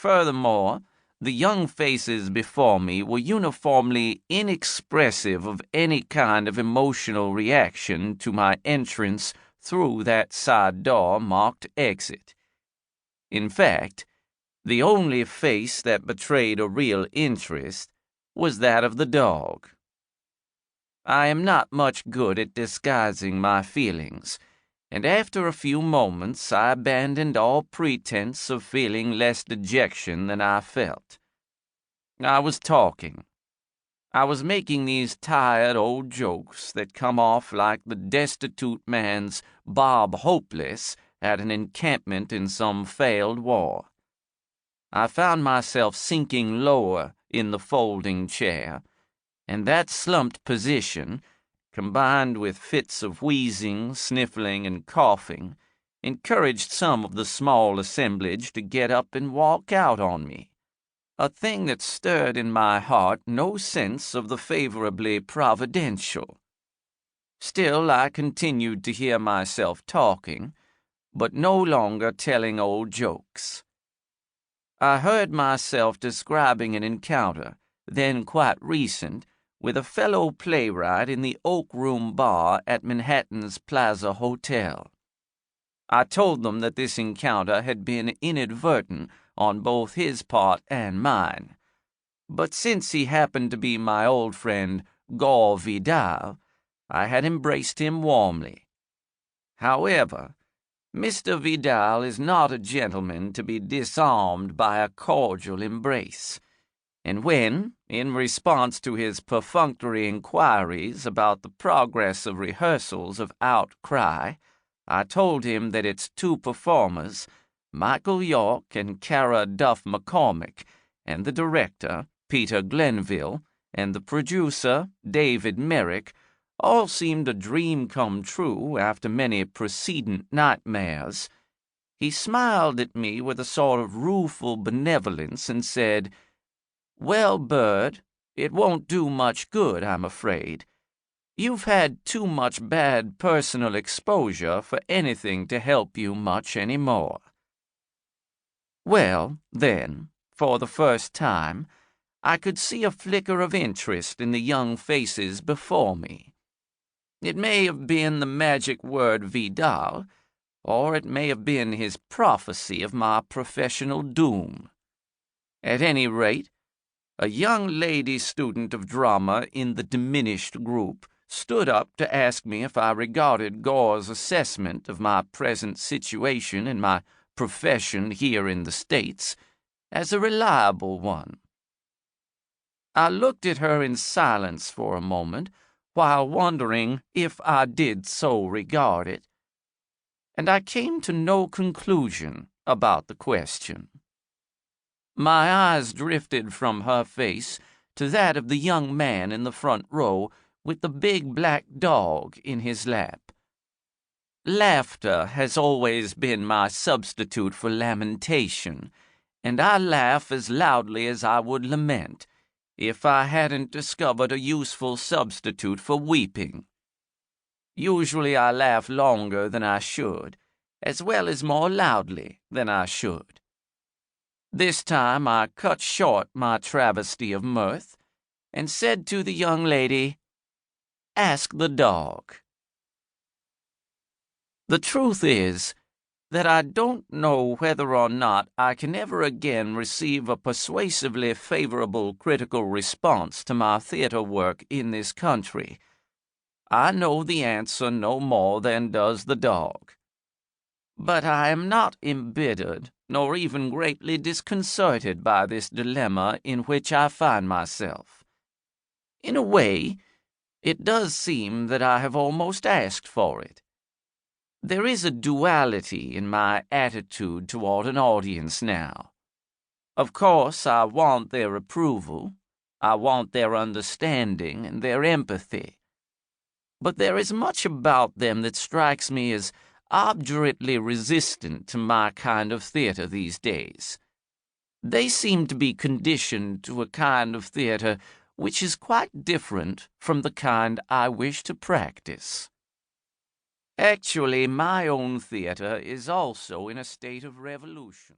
Furthermore, the young faces before me were uniformly inexpressive of any kind of emotional reaction to my entrance through that side door marked exit. In fact, the only face that betrayed a real interest was that of the dog. I am not much good at disguising my feelings, and after a few moments I abandoned all pretense of feeling less dejection than I felt. I was talking. I was making these tired old jokes that come off like the destitute man's Bob Hopeless at an encampment in some failed war. I found myself sinking lower in the folding chair, and that slumped position, combined with fits of wheezing, sniffling, and coughing, encouraged some of the small assemblage to get up and walk out on me, a thing that stirred in my heart no sense of the favorably providential. Still, I continued to hear myself talking, but no longer telling old jokes. I heard myself describing an encounter, then quite recent, with a fellow playwright in the Oak Room Bar at Manhattan's Plaza Hotel. I told them that this encounter had been inadvertent on both his part and mine, but since he happened to be my old friend Gore Vidal, I had embraced him warmly. However, Mr. Vidal is not a gentleman to be disarmed by a cordial embrace, and when, in response to his perfunctory inquiries about the progress of rehearsals of Outcry, I told him that its two performers, Michael York and Cara Duff McCormick, and the director, Peter Glenville, and the producer, David Merrick, all seemed a dream come true after many precedent nightmares, he smiled at me with a sort of rueful benevolence and said, "Well, Bird, it won't do much good, I'm afraid. You've had too much bad personal exposure for anything to help you much any more." Well, then, for the first time, I could see a flicker of interest in the young faces before me. It may have been the magic word Vidal, or it may have been his prophecy of my professional doom. At any rate, a young lady student of drama in the diminished group stood up to ask me if I regarded Gore's assessment of my present situation and my profession here in the States as a reliable one. I looked at her in silence for a moment, while wondering if I did so regard it, and I came to no conclusion about the question. My eyes drifted from her face to that of the young man in the front row with the big black dog in his lap. Laughter has always been my substitute for lamentation, and I laugh as loudly as I would lament if I hadn't discovered a useful substitute for weeping. Usually I laugh longer than I should, as well as more loudly than I should. This time I cut short my travesty of mirth, and said to the young lady, "Ask the dog." The truth is that I don't know whether or not I can ever again receive a persuasively favorable critical response to my theater work in this country. I know the answer no more than does the dog. But I am not embittered, nor even greatly disconcerted by this dilemma in which I find myself. In a way, it does seem that I have almost asked for it. There is a duality in my attitude toward an audience now. Of course, I want their approval, I want their understanding and their empathy. But there is much about them that strikes me as obdurately resistant to my kind of theater these days. They seem to be conditioned to a kind of theater which is quite different from the kind I wish to practice. Actually, my own theater is also in a state of revolution.